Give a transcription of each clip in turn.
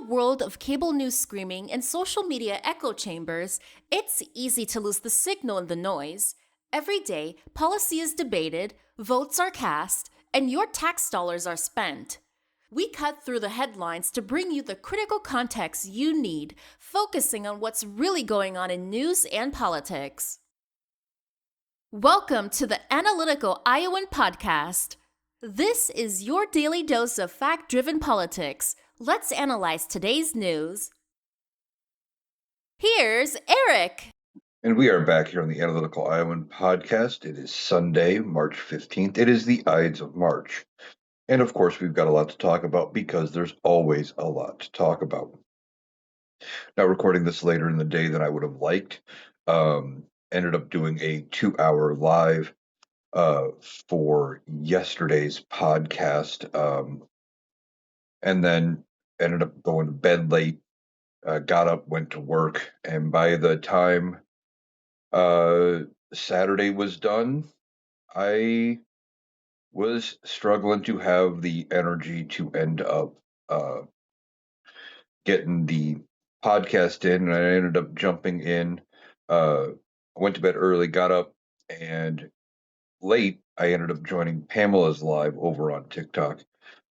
world of cable news screaming and social media echo chambers, it's easy to lose the signal in the noise. Every day, policy is debated, votes are cast, and your tax dollars are spent. We cut through the headlines to bring you the critical context you need, focusing on what's really going on in news and politics. Welcome to the Analytical Iowan Podcast. This is your daily dose of fact-driven politics. Let's analyze today's news. Here's Eric. And we are back here on the Analytical Iowan Podcast. It is Sunday, March 15th. It is the Ides of March. And of course, we've got a lot to talk about because there's always a lot to talk about. Now, recording this later in the day than I would have liked. Ended up doing a 2-hour live for yesterday's podcast. And then ended up going to bed late, got up, went to work. And by the time Saturday was done, I was struggling to have the energy to end up getting the podcast in, and I ended up jumping in. Went to bed early, got up, and late I ended up joining Pamela's live over on TikTok.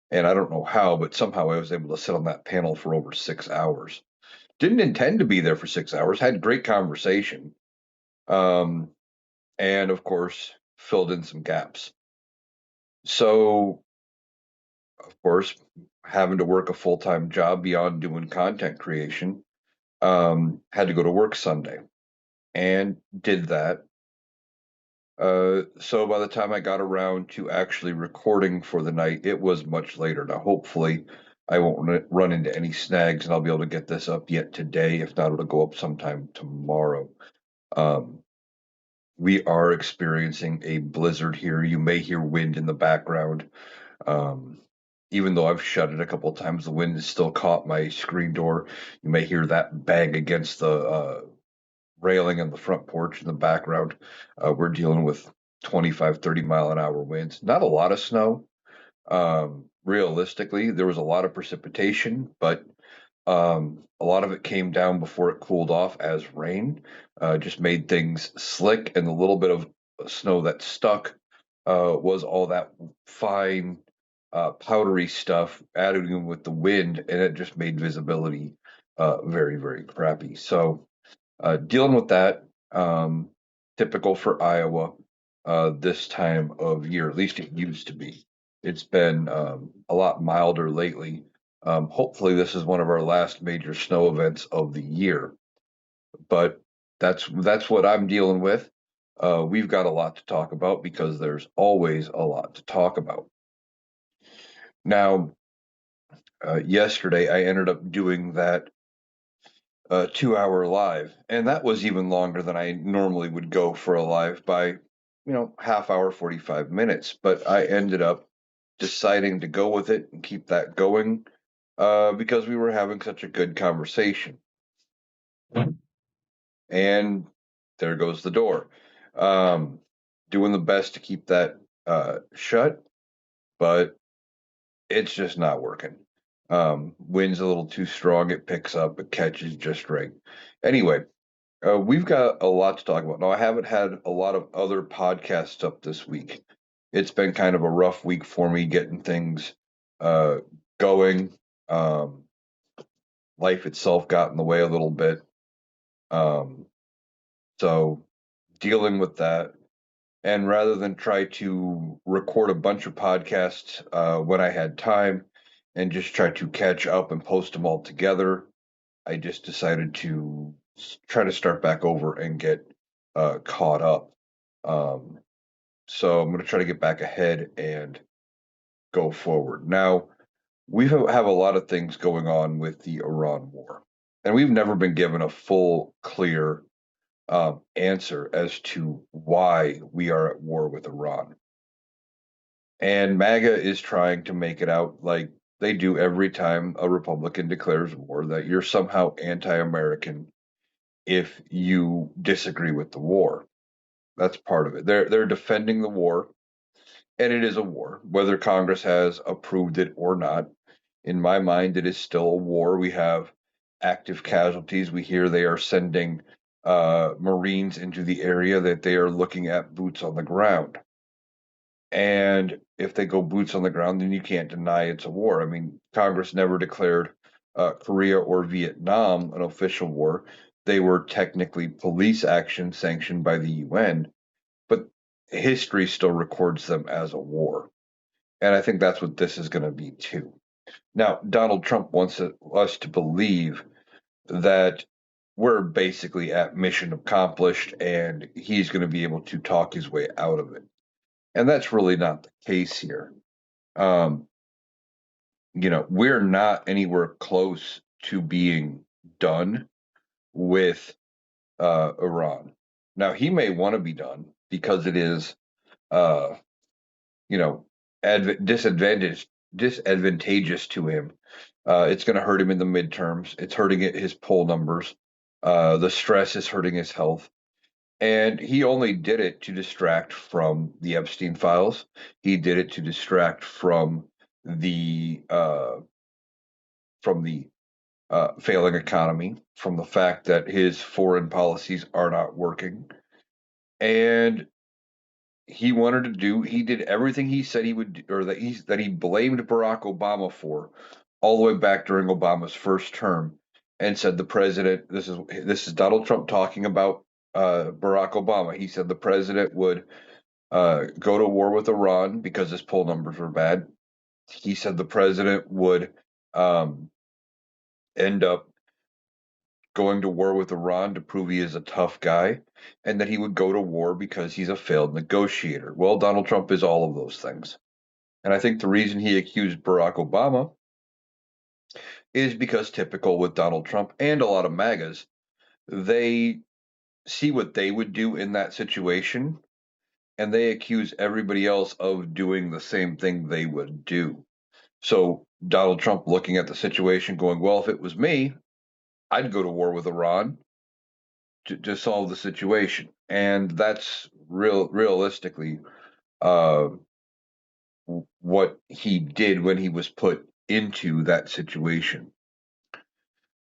And I don't know how, but somehow I was able to sit on that panel for over 6 hours. Didn't intend to be there for 6 hours, had great conversation. And of course, filled in some gaps. So, of course, having to work a full-time job beyond doing content creation, had to go to work Sunday and did that. So by the time I got around to actually recording for the night, it was much later. Now, hopefully, I won't run into any snags and I'll be able to get this up yet today. If not, it'll go up sometime tomorrow. We are experiencing a blizzard here. You may hear wind in the background. Even though I've shut it a couple of times, the wind has still caught my screen door. You may hear that bang against the railing on the front porch in the background. We're dealing with 25, 30 mile an hour winds. Not a lot of snow. Realistically, there was a lot of precipitation, but a lot of it came down before it cooled off as rain. Just made things slick, and the little bit of snow that stuck was all that fine, powdery stuff added in with the wind, and it just made visibility very, very crappy. So dealing with that, typical for Iowa this time of year, at least it used to be. It's been a lot milder lately. Hopefully, this is one of our last major snow events of the year, but that's what I'm dealing with. We've got a lot to talk about because there's always a lot to talk about. Now, yesterday I ended up doing that 2-hour live, and that was even longer than I normally would go for a live by, half hour, 45 minutes. But I ended up deciding to go with it and keep that going because we were having such a good conversation. And there goes the door. Doing the best to keep that shut, but it's just not working. Wind's a little too strong. It picks up, it catches just right. Anyway, we've got a lot to talk about. Now, I haven't had a lot of other podcasts up this week. It's been kind of a rough week for me getting things going. Life itself got in the way a little bit. So dealing with that. And rather than try to record a bunch of podcasts when I had time and just try to catch up and post them all together, I just decided to try to start back over and get caught up. So I'm going to try to get back ahead and go forward. Now, we have a lot of things going on with the Iran war, and we've never been given a full, clear answer as to why we are at war with Iran. And MAGA is trying to make it out like they do every time a Republican declares war, that you're somehow anti-American if you disagree with the war. That's part of it. They're defending the war, and it is a war, whether Congress has approved it or not. In my mind, it is still a war. We have active casualties. We hear they are sending Marines into the area, that they are looking at boots on the ground. And if they go boots on the ground, then you can't deny it's a war. I mean, Congress never declared Korea or Vietnam an official war. They were technically police action sanctioned by the UN, but history still records them as a war. And I think that's what this is going to be too. Now, Donald Trump wants us to believe that we're basically at mission accomplished and he's going to be able to talk his way out of it. And that's really not the case here. Um, we're not anywhere close to being done with Iran. Now, he may want to be done because it is, uh, you know, disadvantageous to him. It's going to hurt him in the midterms. It's hurting his poll numbers. The stress is hurting his health. And he only did it to distract from the Epstein files. He did it to distract the uh, from the failing economy, from the fact that his foreign policies are not working. And he did everything he said he would, or that he blamed Barack Obama for, all the way back during Obama's first term, and said the president. This is Donald Trump talking about Barack Obama. He said the president would go to war with Iran because his poll numbers were bad. He said the president would um, end up going to war with Iran to prove he is a tough guy, and that he would go to war because he's a failed negotiator. Well, Donald Trump is all of those things. And I think the reason he accused Barack Obama is because, typical with Donald Trump and a lot of MAGAs, they see what they would do in that situation and they accuse everybody else of doing the same thing they would do. So Donald Trump looking at the situation going, well, if it was me, I'd go to war with Iran to solve the situation. And that's realistically uh, what he did when he was put into that situation.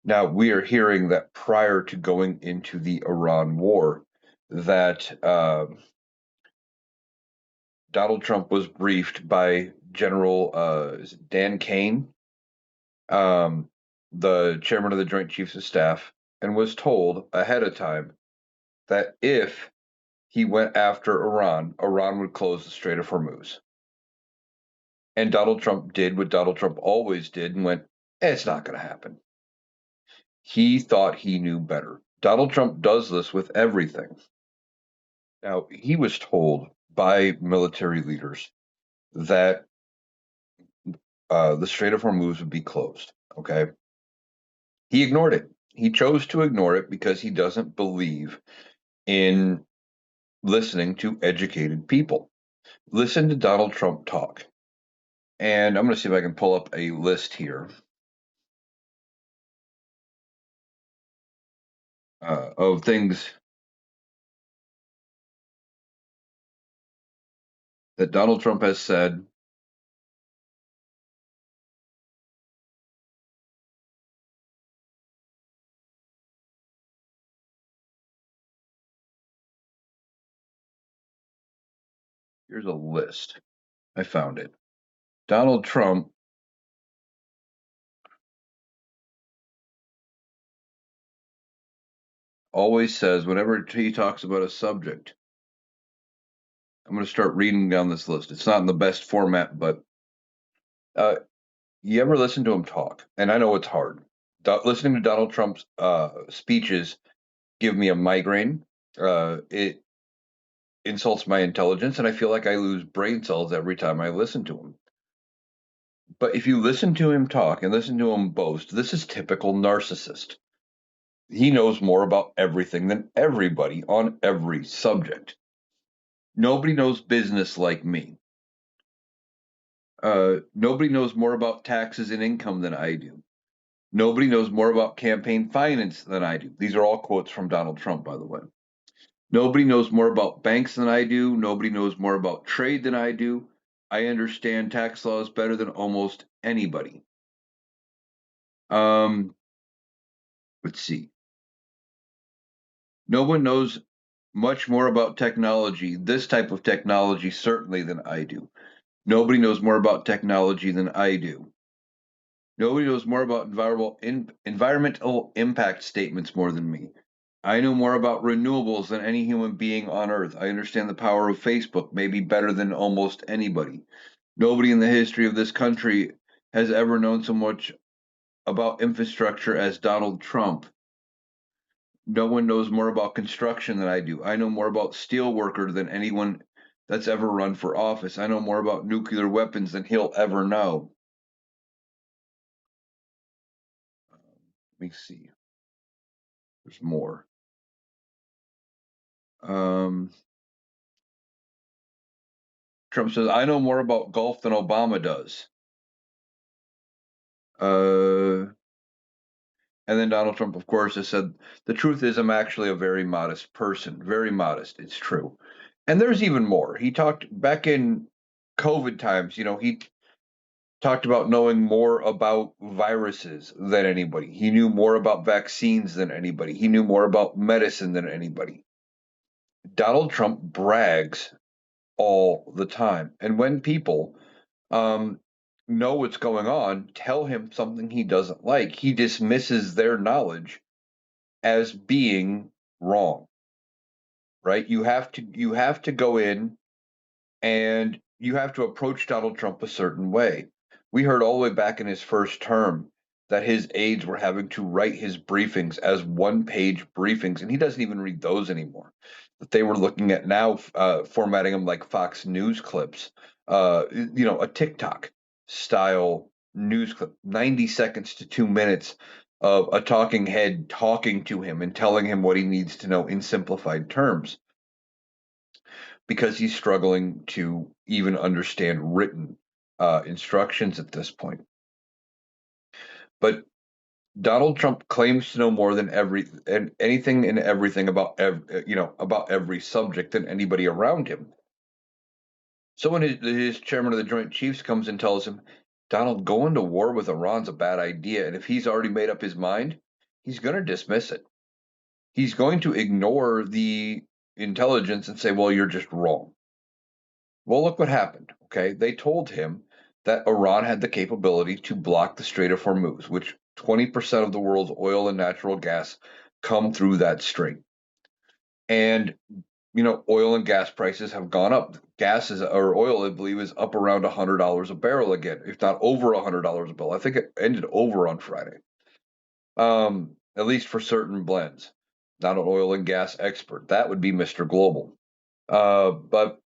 Now, we are hearing that prior to going into the Iran war, that Donald Trump was briefed by General Dan Kane, um, the chairman of the Joint Chiefs of Staff, and was told ahead of time that if he went after Iran, Iran would close the Strait of Hormuz. And Donald Trump did what Donald Trump always did and went, it's not going to happen. He thought he knew better. Donald Trump does this with everything. Now, he was told by military leaders that the Strait of Hormuz would be closed. Okay. He ignored it. He chose to ignore it because he doesn't believe in listening to educated people. Listen to Donald Trump talk. And I'm going to see if I can pull up a list here of things that Donald Trump has said. Here's a list. I found it. Donald Trump always says, whenever he talks about a subject, I'm going to start reading down this list. It's not in the best format, but uh, you ever listen to him talk? And I know it's hard. Listening to Donald Trump's speeches give me a migraine. It insults my intelligence, and I feel like I lose brain cells every time I listen to him. But if you listen to him talk and listen to him boast, this is typical narcissist. He knows more about everything than everybody on every subject. Nobody knows business like me. Nobody knows more about taxes and income than I do. Nobody knows more about campaign finance than I do. These are all quotes from Donald Trump, by the way. Nobody knows more about banks than I do. Nobody knows more about trade than I do. I understand tax laws better than almost anybody. Um, let's see. No one knows much more about technology, this type of technology, certainly than I do. Nobody knows more about technology than I do. Nobody knows more about environmental impact statements more than me. I know more about renewables than any human being on earth. I understand the power of Facebook maybe better than almost anybody. Nobody in the history of this country has ever known so much about infrastructure as Donald Trump. No one knows more about construction than I do. I know more about steel worker than anyone that's ever run for office. I know more about nuclear weapons than he'll ever know. Let me see. There's more. Um, Trump says, I know more about golf than Obama does. Uh, and then Donald Trump, of course, has said, the truth is, I'm actually a very modest person. Very modest. It's true. And there's even more. He talked back in COVID times, he talked about knowing more about viruses than anybody. He knew more about vaccines than anybody. He knew more about medicine than anybody. Donald Trump brags all the time. And when people um, know what's going on, tell him something he doesn't like, he dismisses their knowledge as being wrong, right? You have to go in and you have to approach Donald Trump a certain way. We heard all the way back in his first term that his aides were having to write his briefings as one-page briefings, and he doesn't even read those anymore. That they were looking at now, formatting them like Fox News clips, a TikTok style news clip, 90 seconds to 2 minutes of a talking head talking to him and telling him what he needs to know in simplified terms because he's struggling to even understand written instructions at this point. But Donald Trump claims to know more than anything and everything about every subject than anybody around him. So when his chairman of the Joint Chiefs comes and tells him, Donald, going to war with Iran's a bad idea, and if he's already made up his mind, he's going to dismiss it. He's going to ignore the intelligence and say, well, you're just wrong. Well, look what happened. Okay. They told him that Iran had the capability to block the Strait of Hormuz, which 20% of the world's oil and natural gas come through that strait. And, oil and gas prices have gone up. Gas or oil, I believe, is up around $100 a barrel again, if not over $100 a barrel. I think it ended over on Friday, at least for certain blends. Not an oil and gas expert. That would be Mr. Global. But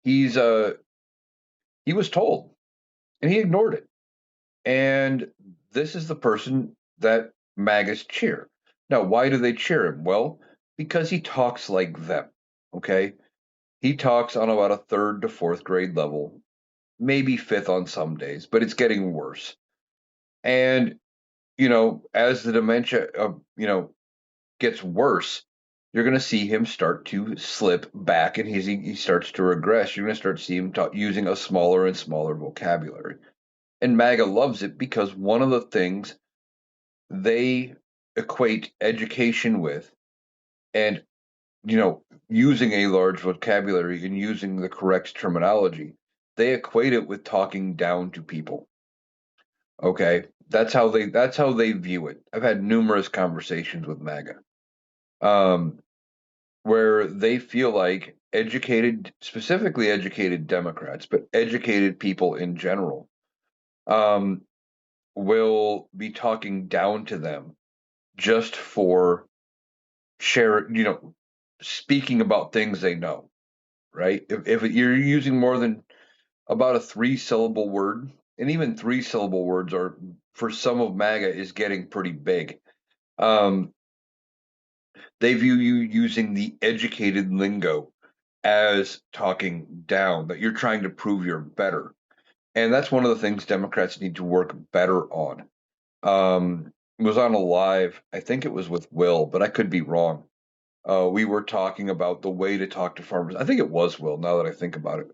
he's he was told and he ignored it. And this is the person that MAGAs cheer. Now, why do they cheer him? Well, because he talks like them. Okay. He talks on about a third to fourth grade level, maybe fifth on some days, but it's getting worse. And, as the dementia, gets worse, you're going to see him start to slip back and he starts to regress. You're going to start to see him using a smaller and smaller vocabulary. And MAGA loves it because one of the things they equate education with and using a large vocabulary and using the correct terminology, they equate it with talking down to people. Okay, that's how they view it. I've had numerous conversations with MAGA, um, where they feel like educated, specifically educated Democrats, but educated people in general, um, will be talking down to them just for speaking about things they know, right? If you're using more than about a three-syllable word, and even three-syllable words are, for some of MAGA, is getting pretty big. Um, they view you using the educated lingo as talking down, that you're trying to prove you're better. And that's one of the things Democrats need to work better on. Was on a live, I think it was with Will, but I could be wrong. We were talking about the way to talk to farmers. I think it was Will, now that I think about it.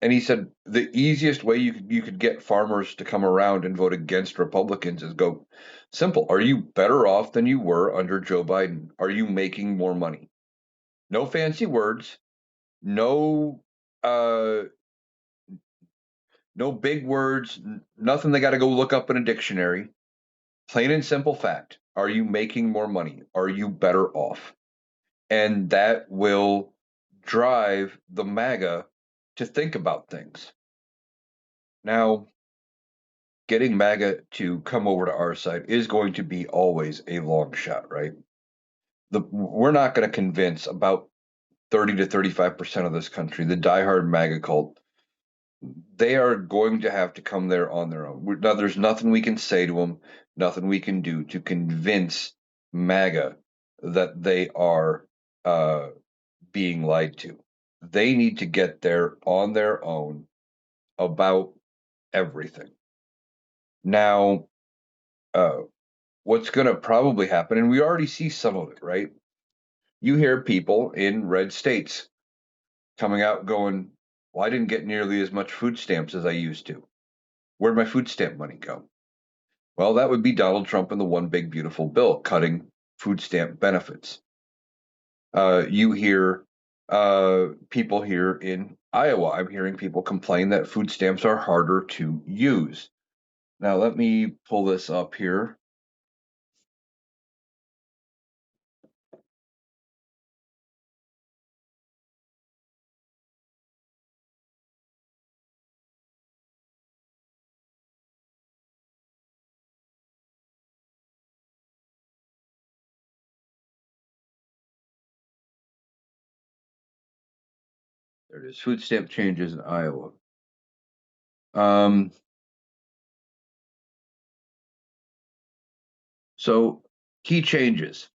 And he said the easiest way you could get farmers to come around and vote against Republicans is go simple. Are you better off than you were under Joe Biden? Are you making more money? No fancy words, no uh no big words, nothing they got to go look up in a dictionary. Plain and simple fact. Are you making more money? Are you better off? And that will drive the MAGA to think about things. Now, getting MAGA to come over to our side is going to be always a long shot, right? We're not going to convince about 30 to 35% of this country, the diehard MAGA cult. They are going to have to come there on their own. Now, there's nothing we can say to them, nothing we can do to convince MAGA that they are uh, being lied to. They need to get there on their own about everything. Now, uh, what's going to probably happen, and we already see some of it, right? You hear people in red states coming out going, well, I didn't get nearly as much food stamps as I used to. Where'd my food stamp money go? Well, that would be Donald Trump and the one big beautiful bill cutting food stamp benefits. You hear people here in Iowa. I'm hearing people complain that food stamps are harder to use. Now, let me pull this up here. There it is. Food stamp changes in Iowa. Um, so, key changes.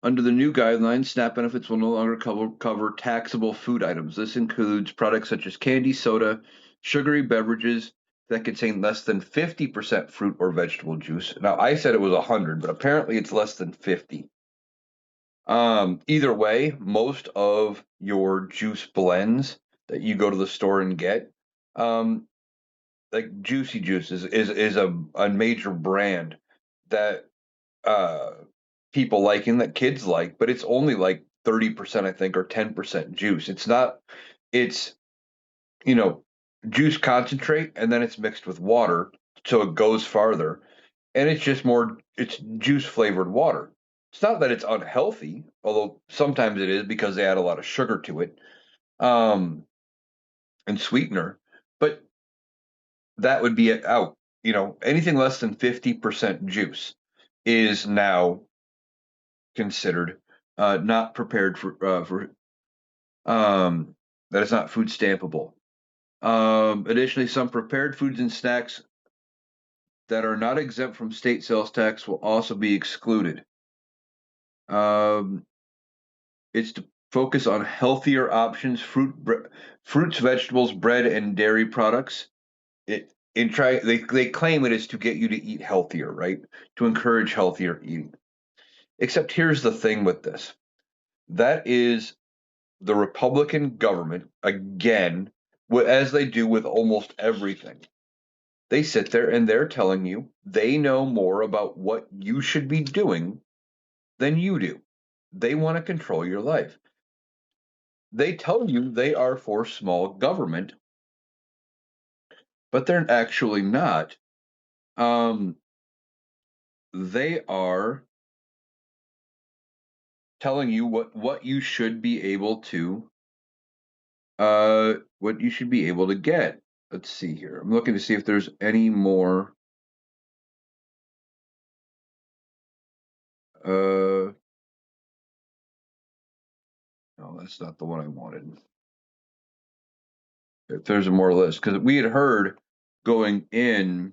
Under the new guidelines, SNAP benefits will no longer cover taxable food items. This includes products such as candy, soda, sugary beverages that contain less than 50% fruit or vegetable juice. Now, I said it was 100, but apparently it's less than 50. Either way, most of your juice blends that you go to the store and get, um, like Juicy Juice is a major brand that uh people like and that kids like, but it's only like 30%, I think, or 10% juice. It's not, it's, you know, juice concentrate and then it's mixed with water so it goes farther. And it's just more, it's juice flavored water. It's not that it's unhealthy, although sometimes it is because they add a lot of sugar to it, um, and sweetener, but that would be it out. Anything less than 50% juice is now considered not prepared for that is not food stampable. Additionally, some prepared foods and snacks that are not exempt from state sales tax will also be excluded. Um, it's to focus on healthier options, fruits, vegetables, bread, and dairy products. They claim it is to get you to eat healthier, right? To encourage healthier eating. Except here's the thing with this. That is the Republican government, again, as they do with almost everything, they sit there and they're telling you they know more about what you should be doing than you do. They want to control your life. They tell you they are for small government, but they're actually not. Um, they are telling you what you should be able to get. Let's see here. I'm looking to see if there's any more. Uh, no, that's not the one I wanted. If there's a more list, because we had heard going in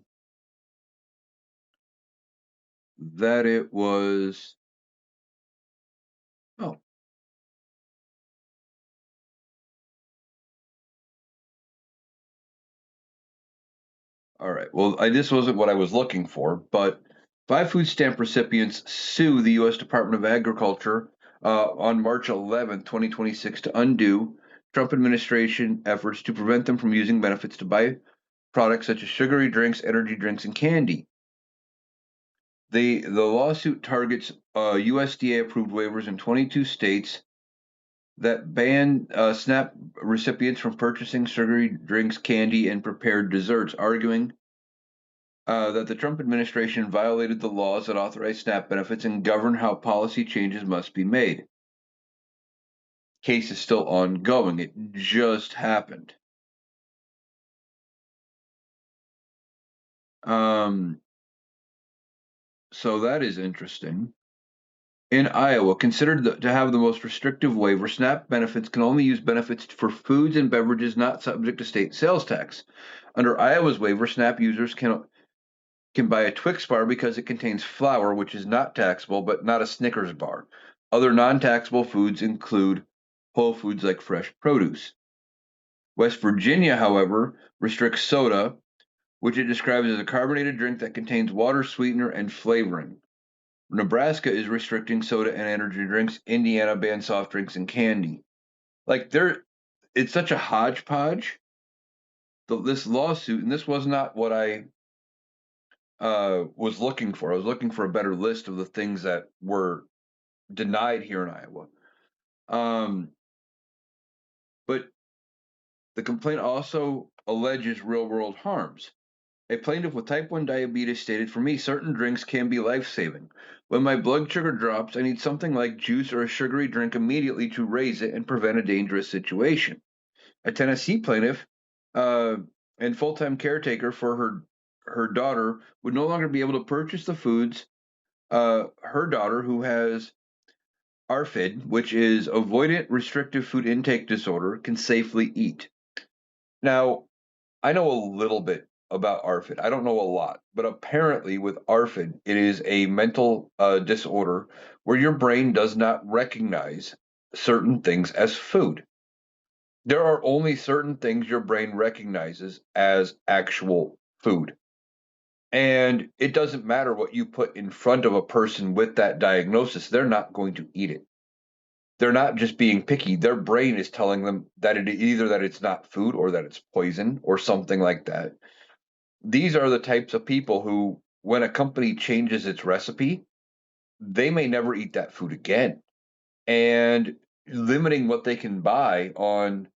that it was. Oh, all right. Well, this wasn't what I was looking for, but five food stamp recipients sue the U.S. Department of Agriculture on March 11th, 2026, to undo Trump administration efforts to prevent them from using benefits to buy products such as sugary drinks, energy drinks, and candy. The lawsuit targets USDA approved waivers in 22 states that ban SNAP recipients from purchasing sugary drinks, candy, and prepared desserts, arguing that the Trump administration violated the laws that authorize SNAP benefits and govern how policy changes must be made. Case is still ongoing. It just happened. So that is interesting. In Iowa, considered to have the most restrictive waiver, SNAP benefits can only use benefits for foods and beverages not subject to state sales tax. Under Iowa's waiver, SNAP users can buy a Twix bar because it contains flour, which is not taxable, but not a Snickers bar. Other non-taxable foods include whole foods like fresh produce. West Virginia, however, restricts soda, which it describes as a carbonated drink that contains water, sweetener, and flavoring. Nebraska is restricting soda and energy drinks. Indiana bans soft drinks and candy. Like it's such a hodgepodge. This lawsuit, and this was not what I was looking for. I was looking for a better list of the things that were denied here in Iowa. But the complaint also alleges real-world harms. A plaintiff with type 1 diabetes stated, "For me, certain drinks can be life-saving. When my blood sugar drops, I need something like juice or a sugary drink immediately to raise it and prevent a dangerous situation." A Tennessee plaintiff and full-time caretaker for her daughter would no longer be able to purchase the foods her daughter, who has ARFID, which is avoidant restrictive food intake disorder, can safely eat. Now, I know a little bit about ARFID. I don't know a lot, but apparently with ARFID, it is a mental disorder where your brain does not recognize certain things as food. There are only certain things your brain recognizes as actual food. And it doesn't matter what you put in front of a person with that diagnosis, they're not going to eat it. They're not just being picky. Their brain is telling them that either that it's not food or that it's poison or something like that. These are the types of people who, when a company changes its recipe, they may never eat that food again. And limiting what they can buy on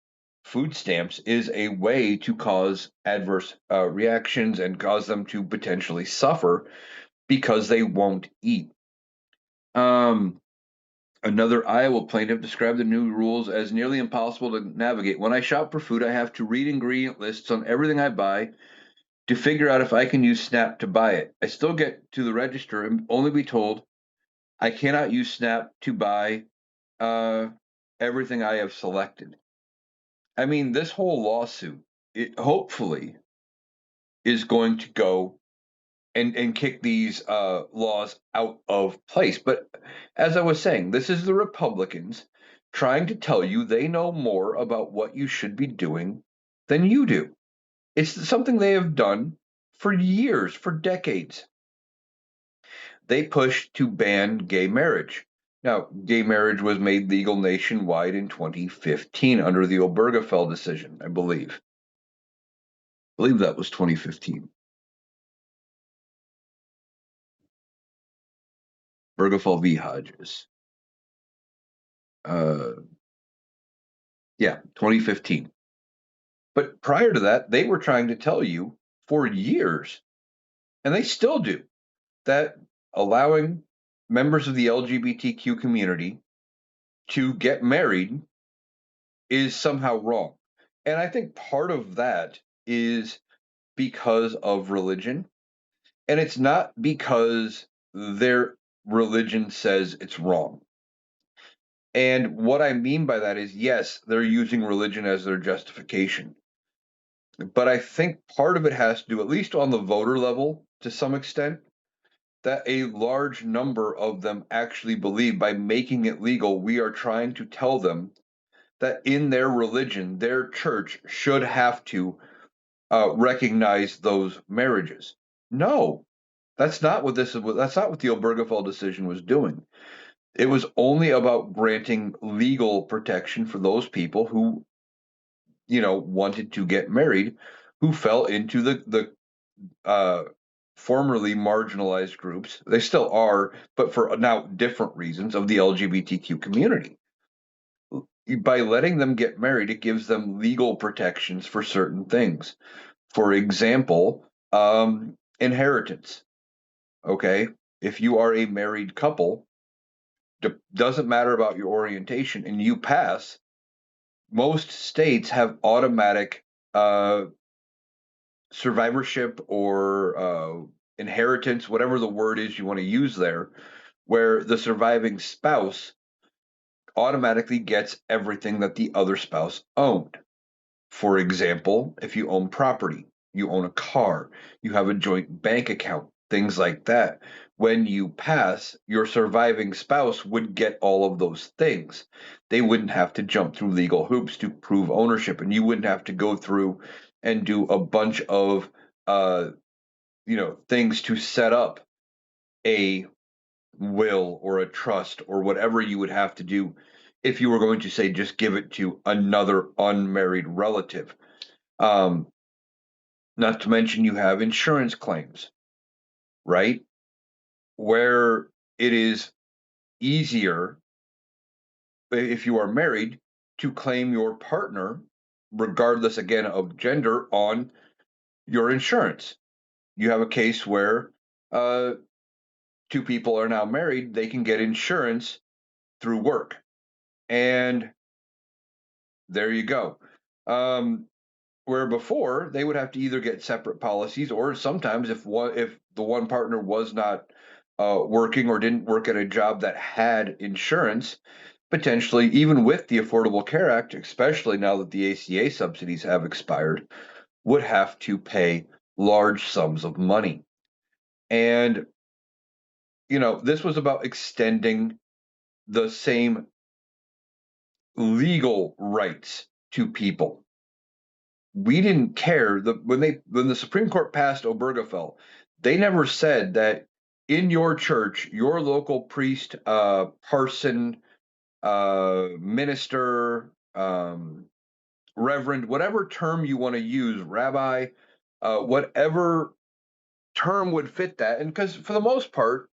food stamps is a way to cause adverse reactions and cause them to potentially suffer because they won't eat. Another Iowa plaintiff described the new rules as nearly impossible to navigate. When I shop for food, I have to read ingredient lists on everything I buy to figure out if I can use SNAP to buy it. I still get to the register and only be told I cannot use SNAP to buy everything I have selected. I mean, this whole lawsuit, it hopefully is going to go and kick these laws out of place. But as I was saying, this is the Republicans trying to tell you they know more about what you should be doing than you do. It's something they have done for years, for decades. They pushed to ban gay marriage. Now, gay marriage was made legal nationwide in 2015 under the Obergefell decision, I believe. I believe that was 2015. Obergefell v. Hodges. Uh, yeah, 2015. But prior to that, they were trying to tell you for years, and they still do, that allowing members of the LGBTQ community to get married is somehow wrong. And I think part of that is because of religion. And it's not because their religion says it's wrong. And what I mean by that is, yes, they're using religion as their justification. But I think part of it has to do, at least on the voter level to some extent, that a large number of them actually believe by making it legal, we are trying to tell them that in their religion, their church should have to recognize those marriages. No, that's not what this is. That's not what the Obergefell decision was doing. It was only about granting legal protection for those people who wanted to get married, who fell into the formerly marginalized groups. They still are, but for now different reasons of the LGBTQ community. By letting them get married, it gives them legal protections for certain things. For example, inheritance. Okay. If you are a married couple, doesn't matter about your orientation, and you pass, most states have automatic uh, survivorship or inheritance, whatever the word is you want to use there, where the surviving spouse automatically gets everything that the other spouse owned. For example, if you own property, you own a car, you have a joint bank account, things like that. When you pass, your surviving spouse would get all of those things. They wouldn't have to jump through legal hoops to prove ownership, and you wouldn't have to go through and do a bunch of uh, things to set up a will or a trust or whatever you would have to do if you were going to say just give it to another unmarried relative. Um, Not to mention you have insurance claims, right? Where it is easier if you are married to claim your partner, regardless again of gender, on your insurance. You have a case where uh, two people are now married, they can get insurance through work. And there you go. Um, where before they would have to either get separate policies, or sometimes if the one partner was not working or didn't work at a job that had insurance, potentially even with the Affordable Care Act, especially now that the ACA subsidies have expired, would have to pay large sums of money. And this was about extending the same legal rights to people. We didn't care when the Supreme Court passed Obergefell, they never said that in your church, your local priest, parson, minister, reverend, whatever term you want to use, rabbi, whatever term would fit that. And because for the most part,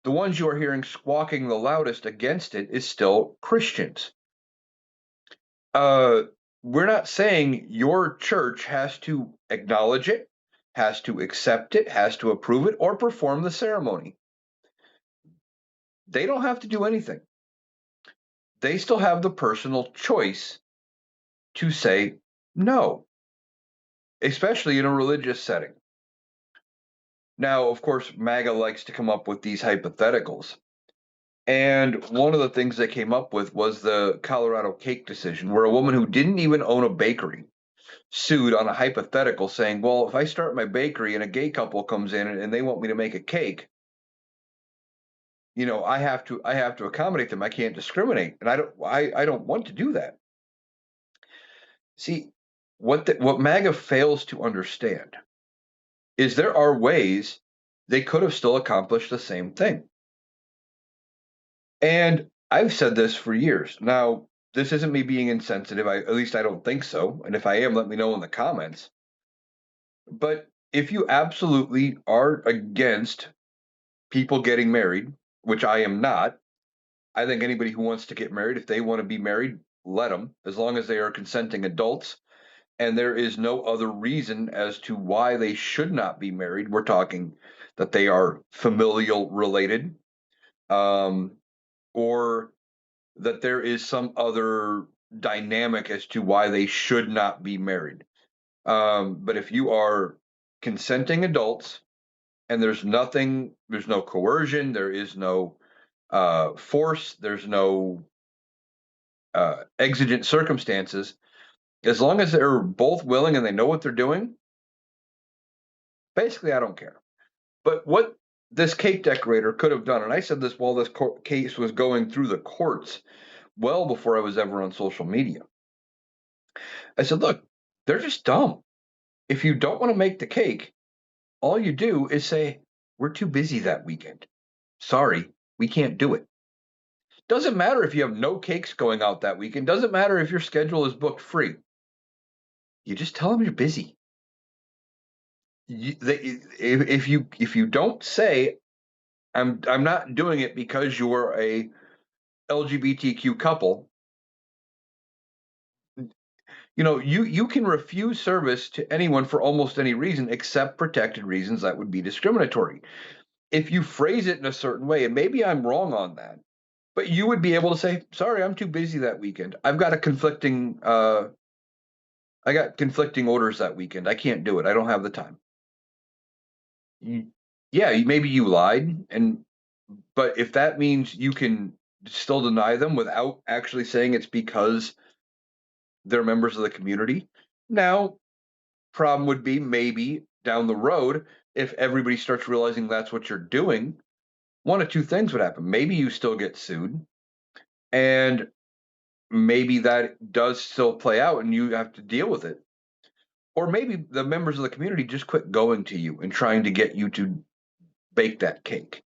the ones you are hearing squawking the loudest against it is still Christians. uh, we're not saying your church has to acknowledge it, has to accept it, has to approve it, or perform the ceremony. They don't have to do anything. They still have the personal choice to say no, especially in a religious setting. Now, of course, MAGA likes to come up with these hypotheticals. And one of the things they came up with was the Colorado cake decision, where a woman who didn't even own a bakery sued on a hypothetical saying, well, if I start my bakery and a gay couple comes in and they want me to make a cake, I have to accommodate them. I can't discriminate. And I don't want to do that. See, what MAGA fails to understand is there are ways they could have still accomplished the same thing. And I've said this for years. Now, this isn't me being insensitive. At least I don't think so. And if I am, let me know in the comments. But if you absolutely are against people getting married, which I am not. I think anybody who wants to get married, if they want to be married, let them, as long as they are consenting adults. And there is no other reason as to why they should not be married. We're talking that they are familial related, um, or that there is some other dynamic as to why they should not be married. But if you are consenting adults and there's no coercion, there is no force, there's no exigent circumstances. As long as they're both willing and they know what they're doing, basically, I don't care. But what this cake decorator could have done, and I said this while this case was going through the courts, well before I was ever on social media. I said, look, they're just dumb. If you don't want to make the cake, all you do is say, we're too busy that weekend. Sorry, we can't do it. Doesn't matter if you have no cakes going out that weekend. Doesn't matter if your schedule is booked free. You just tell them you're busy. If you don't say I'm not doing it because you're a LGBTQ couple, you can refuse service to anyone for almost any reason except protected reasons that would be discriminatory. If you phrase it in a certain way, and maybe I'm wrong on that, but you would be able to say, "Sorry, I'm too busy that weekend. I got conflicting orders that weekend. I can't do it. I don't have the time." You, yeah, maybe you lied, but if that means you can still deny them without actually saying it's because they're members of the community, now problem would be maybe down the road, if everybody starts realizing that's what you're doing, one of two things would happen. Maybe you still get sued, and maybe that does still play out and you have to deal with it. Or maybe the members of the community just quit going to you and trying to get you to bake that cake.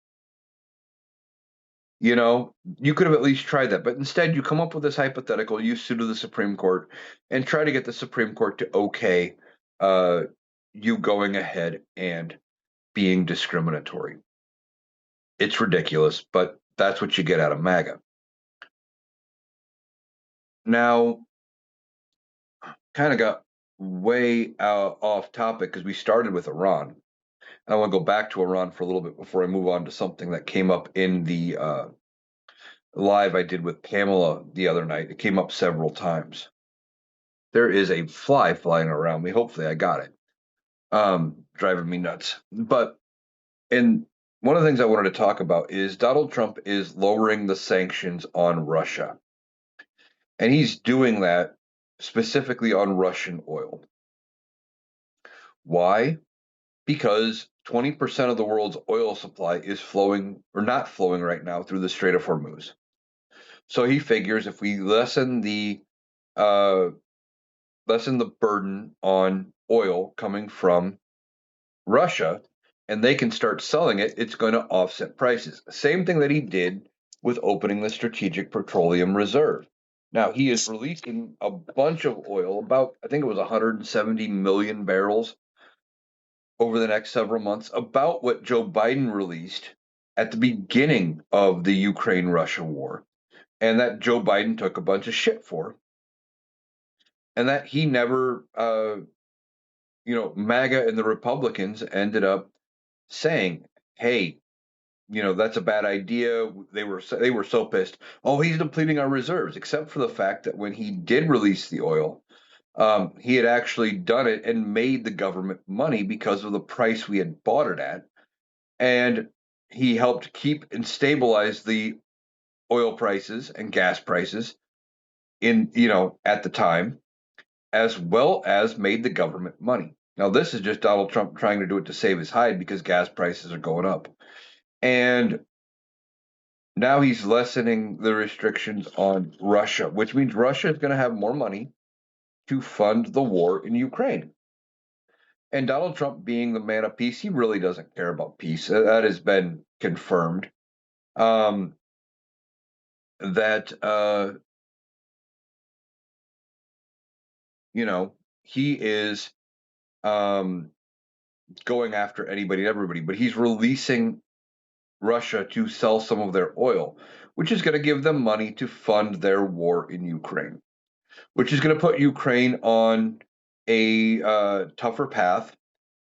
You could have at least tried that, but instead you come up with this hypothetical, you sue to the Supreme Court, and try to get the Supreme Court to okay uh, you going ahead and being discriminatory. It's ridiculous, but that's what you get out of MAGA. Now, kind of got way off topic because we started with Iran. I want to go back to Iran for a little bit before I move on to something that came up in the live I did with Pamela the other night. It came up several times. There is a fly flying around me. Hopefully, I got it. Driving me nuts. But and one of the things I wanted to talk about is Donald Trump is lowering the sanctions on Russia, and he's doing that specifically on Russian oil. Why? Because 20% of the world's oil supply is flowing or not flowing right now through the Strait of Hormuz. So he figures if we uh, lessen the burden on oil coming from Russia, and they can start selling it, it's going to offset prices. Same thing that he did with opening the Strategic Petroleum Reserve. Now he is releasing a bunch of oil, about I think it was 170 million barrels over the next several months, about what Joe Biden released at the beginning of the Ukraine Russia war, and that Joe Biden took a bunch of shit for, and that he never, MAGA and the Republicans ended up saying, "Hey, that's a bad idea." They were so pissed. Oh, he's depleting our reserves, except for the fact that when he did release the oil, he had actually done it and made the government money because of the price we had bought it at, and he helped keep and stabilize the oil prices and gas prices at the time, as well as made the government money. Now, this is just Donald Trump trying to do it to save his hide because gas prices are going up. And now he's lessening the restrictions on Russia, which means Russia is going to have more money to fund the war in Ukraine. And Donald Trump, being the man of peace, he really doesn't care about peace. That has been confirmed. Um, that he is um, going after anybody and everybody, but he's releasing Russia to sell some of their oil, which is going to give them money to fund their war in Ukraine, which is going to put Ukraine on a tougher path,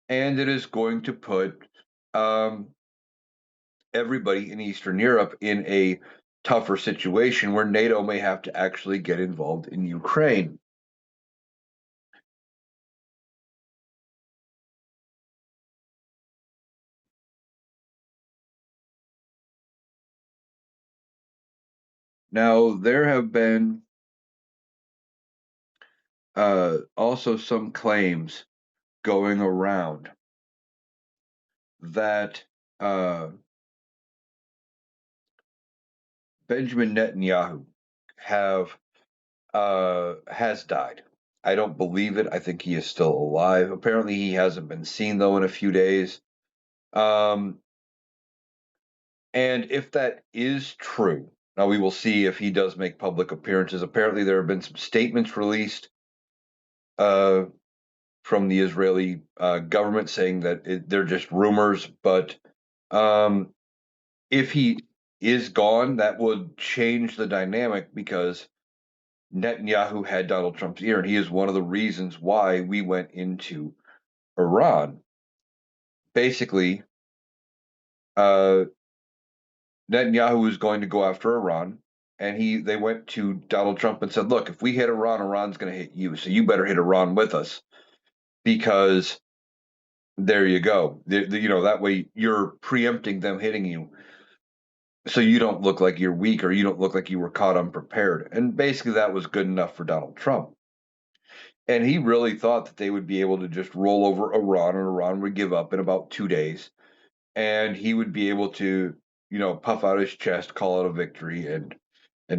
and it is going to put um, everybody in Eastern Europe in a tougher situation where NATO may have to actually get involved in Ukraine. Now, there have been also some claims going around that Benjamin Netanyahu have has died. I don't believe it. I think he is still alive. Apparently, he hasn't been seen though in a few days. Um, and if that is true, now we will see if he does make public appearances. Apparently, there have been some statements released uh, from the Israeli government saying that they're just rumors. But um, if he is gone, that would change the dynamic because Netanyahu had Donald Trump's ear, and he is one of the reasons why we went into Iran. Basically, uh, Netanyahu was going to go after Iran, and they went to Donald Trump and said, "Look, if we hit Iran, Iran's going to hit you, so you better hit Iran with us because there you go. That way you're preempting them hitting you, so you don't look like you're weak or you don't look like you were caught unprepared." And basically, that was good enough for Donald Trump. And he really thought that they would be able to just roll over Iran, and Iran would give up in about 2 days, and he would be able to, puff out his chest, call it a victory, and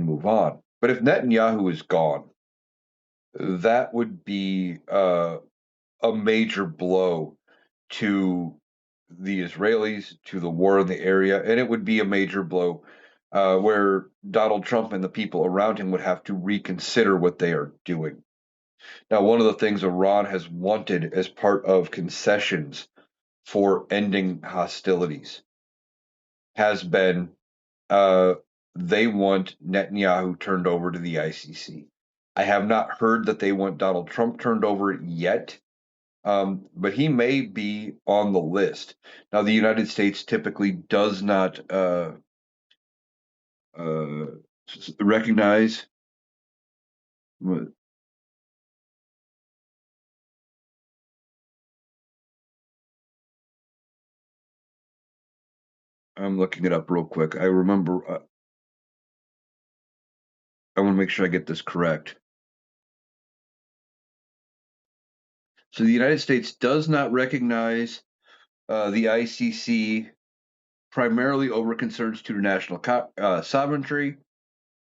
move on. But if Netanyahu is gone, that would be a major blow to the Israelis, to the war in the area, and it would be a major blow where Donald Trump and the people around him would have to reconsider what they are doing. Now, one of the things Iran has wanted as part of concessions for ending hostilities has been uh, they want Netanyahu turned over to the ICC. I have not heard that they want Donald Trump turned over yet, but he may be on the list. Now, the United States typically does not uh, recognize. I'm looking it up real quick. I remember. I want to make sure I get this correct. So, the United States does not recognize the ICC primarily over concerns to national sovereignty,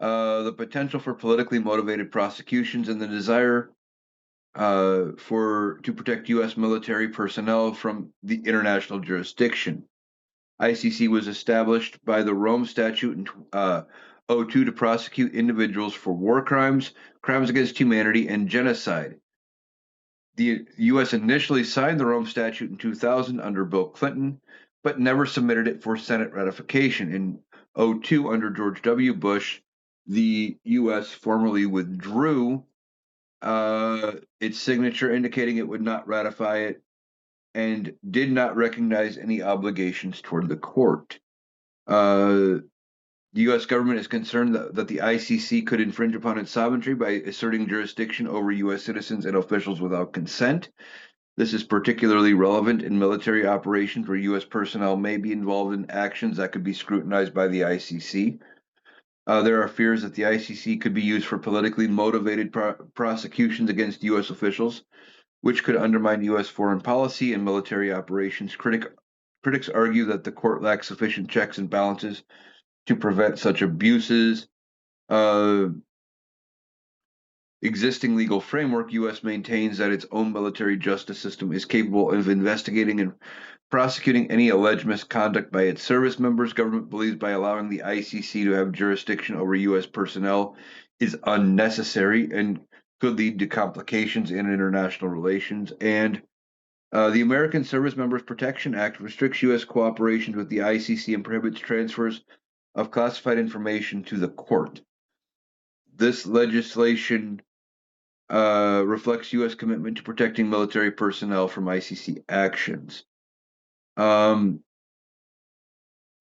the potential for politically motivated prosecutions, and the desire to protect U.S. military personnel from the international jurisdiction. ICC was established by the Rome Statute in '02 to prosecute individuals for war crimes, crimes against humanity, and genocide. The U.S. initially signed the Rome Statute in 2000 under Bill Clinton, but never submitted it for Senate ratification. In '02, under George W. Bush, the U.S. formally withdrew its signature, indicating it would not ratify it and did not recognize any obligations toward the court. The U.S. government is concerned that the ICC could infringe upon its sovereignty by asserting jurisdiction over U.S. citizens and officials without consent. This is particularly relevant in military operations where U.S. personnel may be involved in actions that could be scrutinized by the ICC. There are fears that the ICC could be used for politically motivated prosecutions against U.S. officials, which could undermine U.S. foreign policy and military operations. Critics argue that the court lacks sufficient checks and balances to prevent such abuses. Uh, Existing legal framework, U.S. maintains that its own military justice system is capable of investigating and prosecuting any alleged misconduct by its service members. Government believes by allowing the ICC to have jurisdiction over U.S. personnel is unnecessary and could lead to complications in international relations. And the American Service Members Protection Act restricts U.S. cooperation with the ICC and prohibits transfers of classified information to the court. This legislation reflects U.S. commitment to protecting military personnel from ICC actions. Um,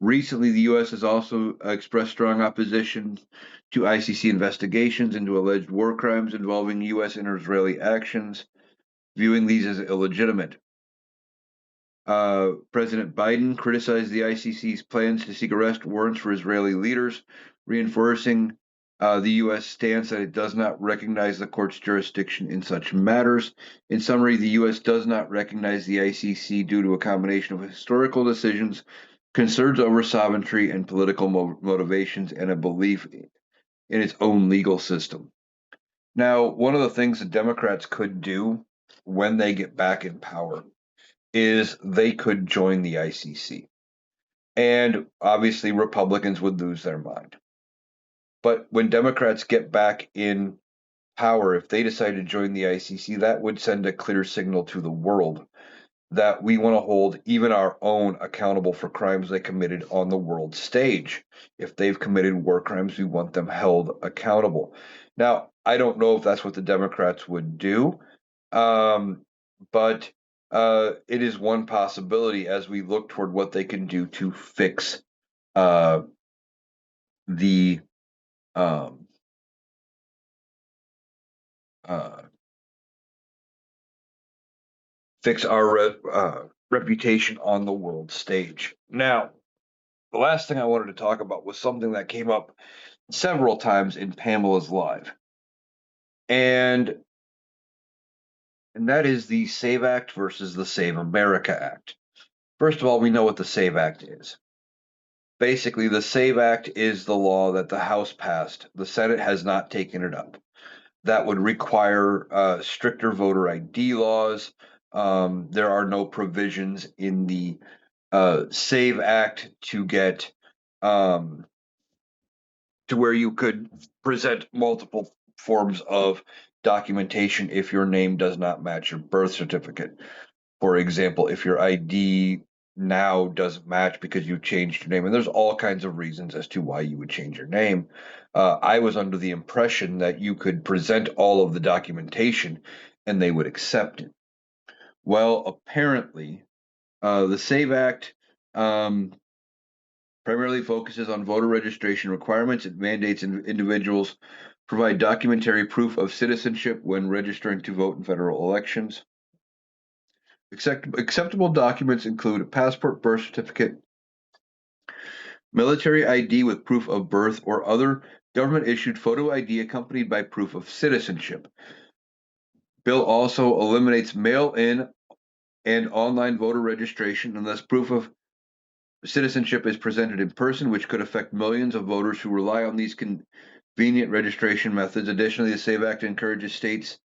Recently, the U.S. has also expressed strong opposition to ICC investigations into alleged war crimes involving U.S. and Israeli actions, viewing these as illegitimate. President Biden criticized the ICC's plans to seek arrest warrants for Israeli leaders, reinforcing the U.S. stance that it does not recognize the court's jurisdiction in such matters. In summary, the U.S. does not recognize the ICC due to a combination of historical decisions, concerns over sovereignty and political motivations, and a belief in its own legal system. Now, one of the things the Democrats could do when they get back in power is they could join the ICC. And obviously, Republicans would lose their mind. But when Democrats get back in power, if they decided to join the ICC, that would send a clear signal to the world that we want to hold even our own accountable for crimes they committed on the world stage. If they've committed war crimes, we want them held accountable. Now, I don't know if that's what the Democrats would do, um, but it is one possibility as we look toward what they can do to fix uh, the um, uh, fix our reputation on the world stage. Now, the last thing I wanted to talk about was something that came up several times in Pamela's live, and that is the Save Act versus the Save America Act. First of all, we know what the Save Act is. Basically, the Save Act is the law that the House passed. The Senate has not taken it up. That would require stricter voter ID laws. There are no provisions in the Save Act to get um, to where you could present multiple forms of documentation if your name does not match your birth certificate. For example, if your ID now doesn't match because you changed your name, and there's all kinds of reasons as to why you would change your name. I was under the impression that you could present all of the documentation and they would accept it. Well, apparently, the SAVE Act primarily focuses on voter registration requirements. It mandates individuals provide documentary proof of citizenship when registering to vote in federal elections. Acceptable documents include a passport, birth certificate, military ID with proof of birth, or other government-issued photo ID accompanied by proof of citizenship. Bill also eliminates mail-in and online voter registration unless proof of citizenship is presented in person, which could affect millions of voters who rely on these convenient registration methods. Additionally, the SAVE Act encourages states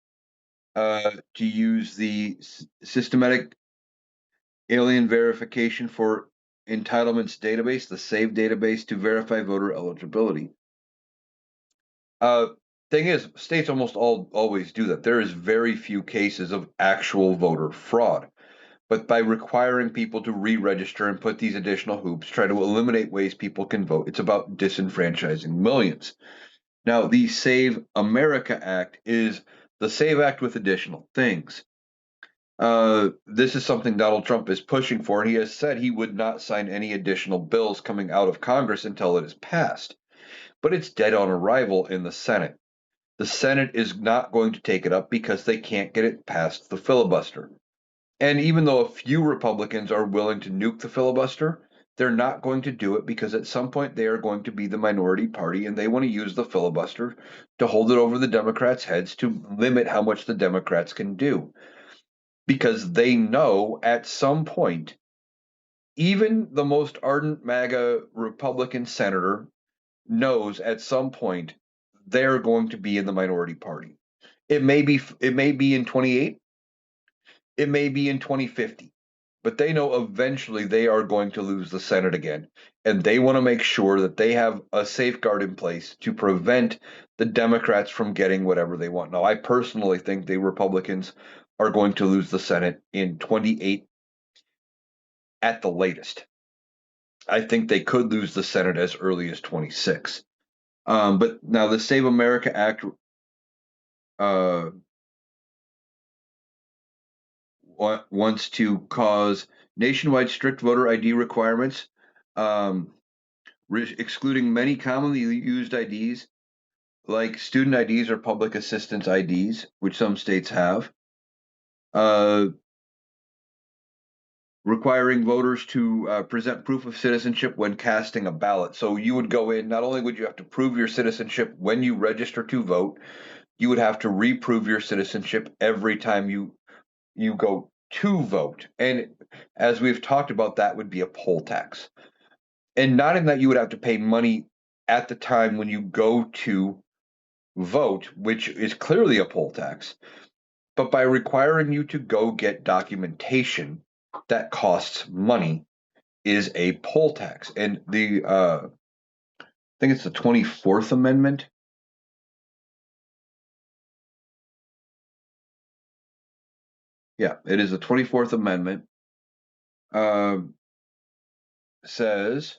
to use the systematic alien verification for entitlements database, the SAVE database, to verify voter eligibility. Uh, Thing is, states almost always do that. There is very few cases of actual voter fraud. But by requiring people to re-register and put these additional hoops, try to eliminate ways people can vote, it's about disenfranchising millions. Now, the Save America Act is the Save Act with additional things. This is something Donald Trump is pushing for, and he has said he would not sign any additional bills coming out of Congress until it is passed. But it's dead on arrival in the Senate. The Senate is not going to take it up because they can't get it past the filibuster. And even though a few Republicans are willing to nuke the filibuster, they're not going to do it because at some point they are going to be the minority party and they want to use the filibuster to hold it over the Democrats' heads to limit how much the Democrats can do. Because they know at some point, even the most ardent MAGA Republican senator knows at some point they're going to be in the minority party. It may be in 28, it may be in 2050, but they know eventually they are going to lose the Senate again. And they want to make sure that they have a safeguard in place to prevent the Democrats from getting whatever they want. Now, I personally think the Republicans are going to lose the Senate in 28 at the latest. I think they could lose the Senate as early as 26. But now the Save America Act uh, wants to cause nationwide strict voter ID requirements, um, excluding many commonly used IDs like student IDs or public assistance IDs, which some states have, uh, requiring voters to present proof of citizenship when casting a ballot. So you would go in, not only would you have to prove your citizenship when you register to vote, you would have to reprove your citizenship every time you go to vote. And as we've talked about, that would be a poll tax. And not in that you would have to pay money at the time when you go to vote, which is clearly a poll tax, but by requiring you to go get documentation that costs money is a poll tax. And I think it's the 24th Amendment Yeah, it is the 24th Amendment. Um, Says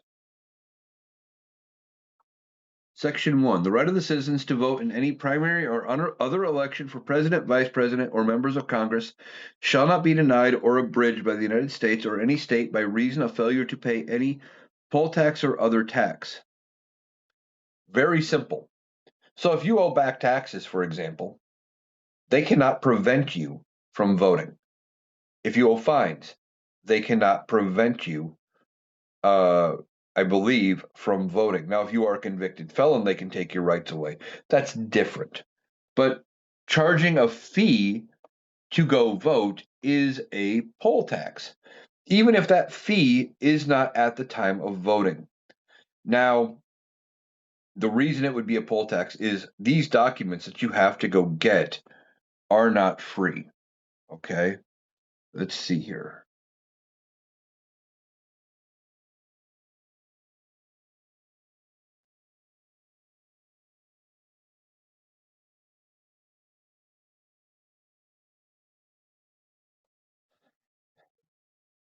Section 1, the right of the citizens to vote in any primary or other election for president, vice president, or members of Congress shall not be denied or abridged by the United States or any state by reason of failure to pay any poll tax or other tax. Very simple. So if you owe back taxes, for example, they cannot prevent you from voting. If you owe fines, they cannot prevent you, uh, I believe, from voting. Now, if you are a convicted felon, they can take your rights away. That's different. But charging a fee to go vote is a poll tax, even if that fee is not at the time of voting. Now, the reason it would be a poll tax is these documents that you have to go get are not free. Okay, let's see here.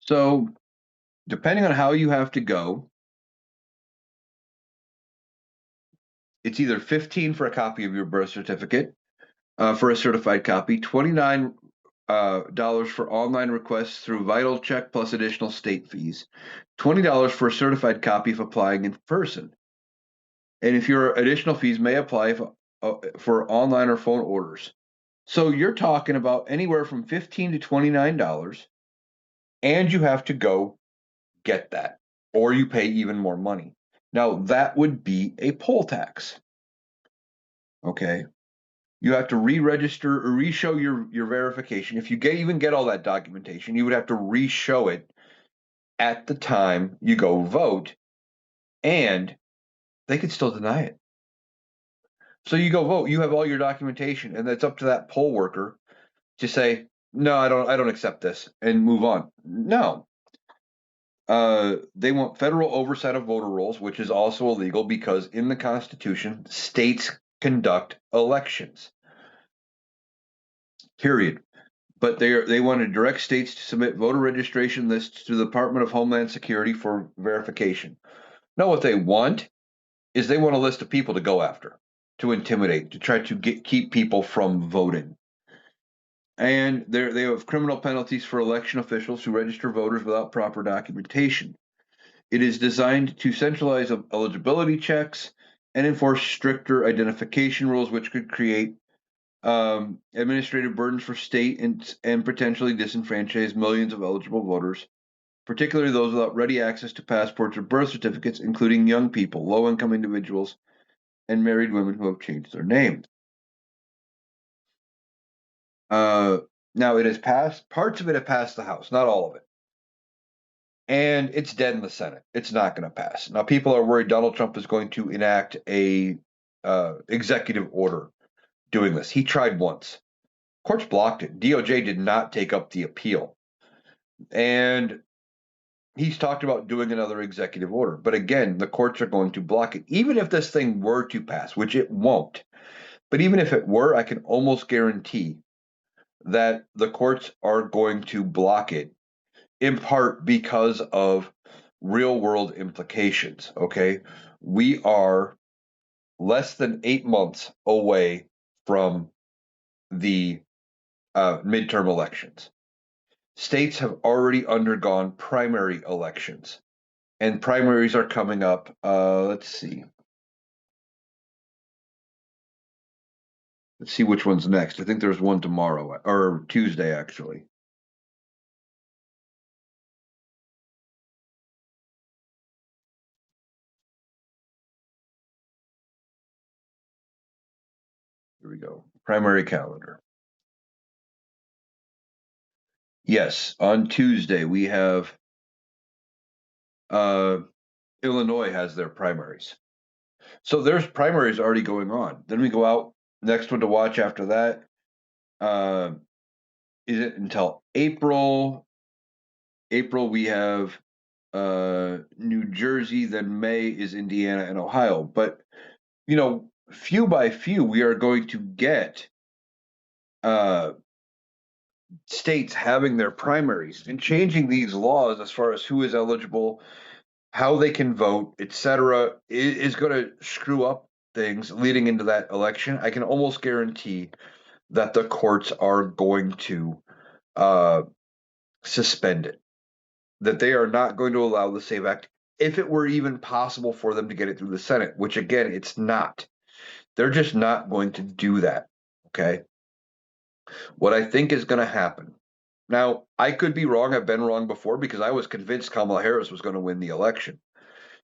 So, depending on how you have to go, it's either 15 for a copy of your birth certificate, for a certified copy, $29 for online requests through Vital Check plus additional state fees, $20 for a certified copy if applying in person. And if your additional fees may apply for online or phone orders. So you're talking about anywhere from $15 to $29, and you have to go get that, or you pay even more money. Now, that would be a poll tax. Okay. You have to re-register or re-show your verification. If you even get all that documentation, you would have to re-show it at the time you go vote, and they could still deny it. So you go vote, you have all your documentation, and it's up to that poll worker to say, no, I don't accept this, and move on. No. They want federal oversight of voter rolls, which is also illegal because in the Constitution, states conduct elections. Period. But they want to direct states to submit voter registration lists to the Department of Homeland Security for verification. Now, what they want is they want a list of people to go after, to intimidate, to try to keep people from voting. And they have criminal penalties for election officials who register voters without proper documentation. It is designed to centralize eligibility checks and enforce stricter identification rules, which could create administrative burdens for state and potentially disenfranchise millions of eligible voters, particularly those without ready access to passports or birth certificates, including young people, low income individuals, and married women who have changed their name. Uh, Now, it has passed, parts of it have passed the House, not all of it. And it's dead in the Senate. It's not going to pass. Now, people are worried Donald Trump is going to enact a executive order doing this. He tried once. Courts blocked it. DOJ did not take up the appeal. And he's talked about doing another executive order. But again, the courts are going to block it. Even if this thing were to pass, which it won't, but even if it were, I can almost guarantee that the courts are going to block it in part because of real world implications. Okay. We are less than 8 months away from the midterm elections. States have already undergone primary elections, and primaries are coming up. Let's see. Let's see which one's next. I think there's one tomorrow or Tuesday, actually. Here we go. Primary calendar. Yes, on Tuesday we have uh, Illinois has their primaries. So there's primaries already going on. Then we go out. Next one to watch after that. Uh, is it until April? April we have New Jersey. Then May is Indiana and Ohio. But few by few, we are going to get uh, states having their primaries and changing these laws as far as who is eligible, how they can vote, etc., is going to screw up things leading into that election. I can almost guarantee that the courts are going to uh, suspend it, that they are not going to allow the SAVE Act if it were even possible for them to get it through the Senate, which again, it's not. They're just not going to do that. Okay. What I think is going to happen. Now, I could be wrong. I've been wrong before because I was convinced Kamala Harris was going to win the election.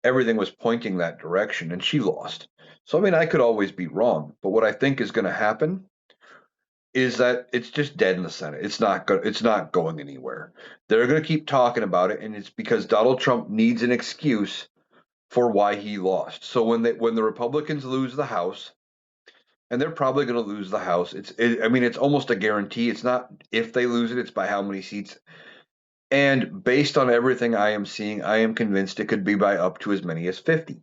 Everything was pointing that direction and she lost. So, I mean, I could always be wrong. But what I think is going to happen is that it's just dead in the Senate. It's not going anywhere. They're going to keep talking about it, and it's because Donald Trump needs an excuse for why he lost. So when the Republicans lose the House, and they're probably going to lose the House, I mean it's almost a guarantee. It's not if they lose it, it's by how many seats. And based on everything I am seeing, I am convinced it could be by up to as many as 50.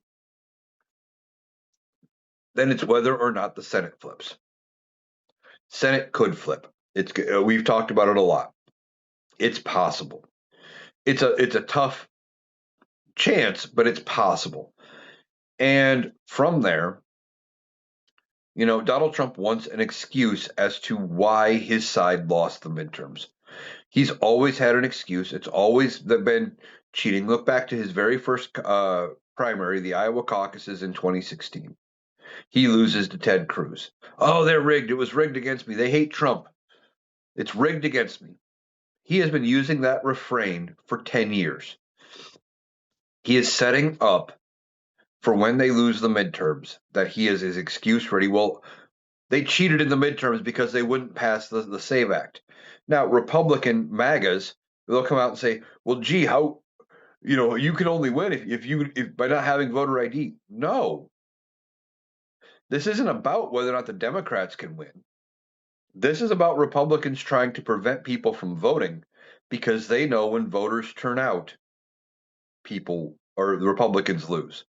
Then it's whether or not the Senate flips. Senate could flip. We've talked about it a lot. It's possible. It's a tough chance, but it's possible. And from there, Donald Trump wants an excuse as to why his side lost the midterms. He's always had an excuse. It's always been cheating. Look back to his very first primary, the Iowa caucuses in 2016. He loses to Ted Cruz. Oh, they're rigged. It was rigged against me. They hate Trump. It's rigged against me. He has been using that refrain for 10 years. He is setting up for when they lose the midterms that he is his excuse ready. Well, they cheated in the midterms because they wouldn't pass the SAVE Act. Now, Republican MAGAs, they'll come out and say, well, gee, how, you can only win if by not having voter ID. No, this isn't about whether or not the Democrats can win. This is about Republicans trying to prevent people from voting because they know when voters turn out, people or the Republicans lose.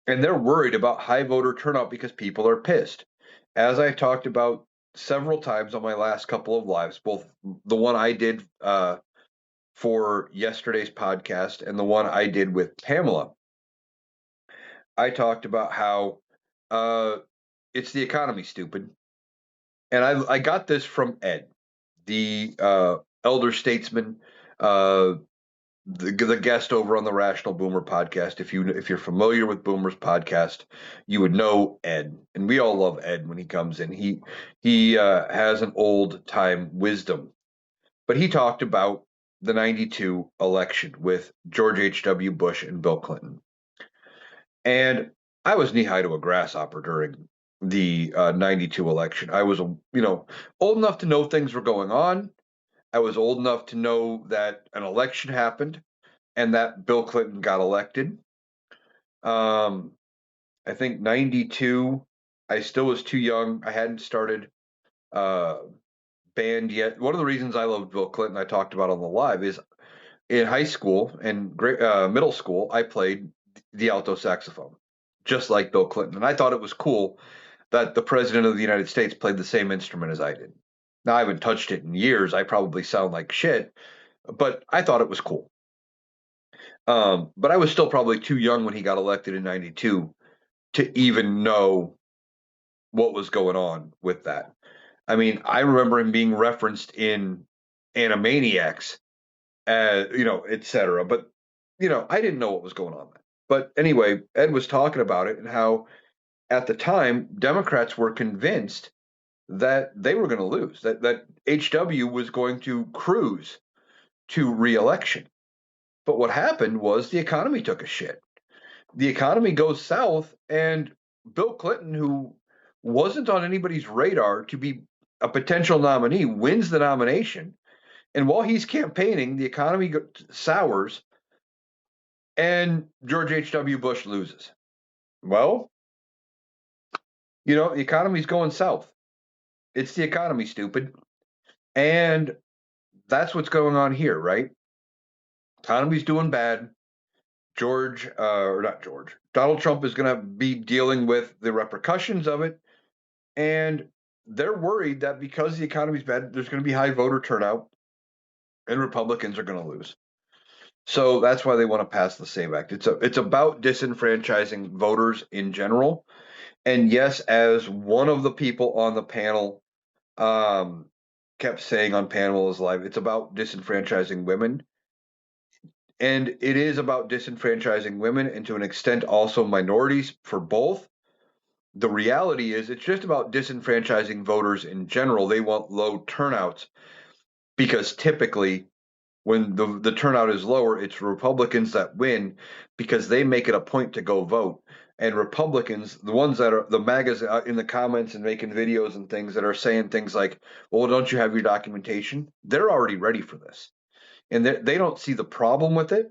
And they're worried about high voter turnout because people are pissed. As I talked about several times on my last couple of lives, both the one I did for yesterday's podcast and the one I did with Pamela, I talked about how uh, it's the economy, stupid. And I got this from Ed, the elder statesman, uh, the guest over on the Rational Boomer podcast. If you're familiar with Boomer's podcast, you would know Ed, and we all love Ed when he comes in. He has an old time wisdom, but he talked about the '92 election with George H.W. Bush and Bill Clinton, and I was knee high to a grasshopper during the '92 election. I was old enough to know things were going on. I was old enough to know that an election happened and that Bill Clinton got elected. Um, I think '92. I still was too young. I hadn't started uh, band yet. One of the reasons I loved Bill Clinton, I talked about on the live, is in high school and middle school, I played the alto saxophone, just like Bill Clinton, and I thought it was cool that the president of the United States played the same instrument as I did. Now I haven't touched it in years. I probably sound like shit, but I thought it was cool. But I was still probably too young when he got elected in '92 to even know what was going on with that. I mean, I remember him being referenced in Animaniacs, etc. But I didn't know what was going on. But anyway, Ed was talking about it and how at the time Democrats were convinced that they were going to lose, that HW was going to cruise to reelection. But what happened was the economy took a shit. The economy goes south, and Bill Clinton, who wasn't on anybody's radar to be a potential nominee, wins the nomination. And while he's campaigning, the economy sours, and George H.W. Bush loses. Well, the economy's going south. It's the economy, stupid. And that's what's going on here, right? Economy's doing bad. Or not George, Donald Trump is going to be dealing with the repercussions of it. And they're worried that because the economy's bad, there's going to be high voter turnout and Republicans are going to lose. So that's why they want to pass the SAVE Act. It's about disenfranchising voters in general. And yes, as one of the people on the panel um, kept saying on Panel is Live, it's about disenfranchising women. And it is about disenfranchising women and to an extent also minorities for both. The reality is it's just about disenfranchising voters in general. They want low turnouts because typically when the turnout is lower, it's Republicans that win because they make it a point to go vote. And Republicans, the ones that are the MAGAs in the comments and making videos and things that are saying things like, well, don't you have your documentation? They're already ready for this. And they don't see the problem with it.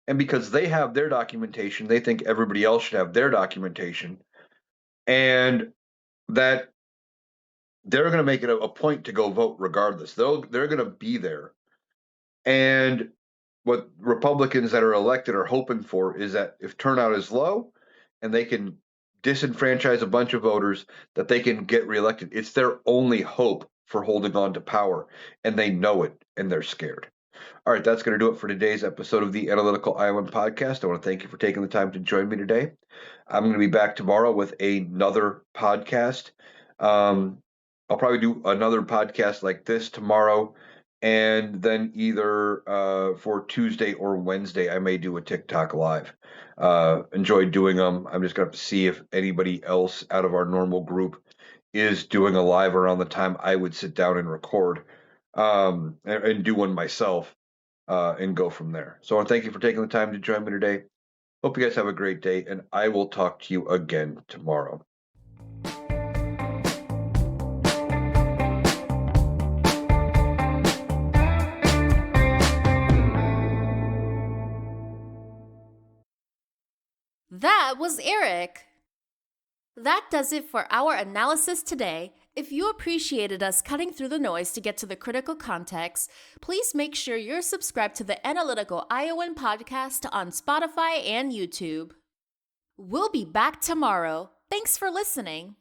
And because they have their documentation, they think everybody else should have their documentation. And that they're going to make it a point to go vote regardless. They're going to be there. And what Republicans that are elected are hoping for is that if turnout is low and they can disenfranchise a bunch of voters, that they can get reelected. It's their only hope for holding on to power, and they know it, and they're scared. All right, that's going to do it for today's episode of the Analytical Iowan Podcast. I want to thank you for taking the time to join me today. I'm going to be back tomorrow with another podcast. Um, I'll probably do another podcast like this tomorrow, and then either for Tuesday or Wednesday, I may do a TikTok live. Enjoy doing them. I'm just going to have to see if anybody else out of our normal group is doing a live around the time I would sit down and record and do one myself and go from there. So I want to thank you for taking the time to join me today. Hope you guys have a great day, and I will talk to you again tomorrow. That was Eric. That does it for our analysis today. If you appreciated us cutting through the noise to get to the critical context, please make sure you're subscribed to the Analytical Iowan podcast on Spotify and YouTube. We'll be back tomorrow. Thanks for listening.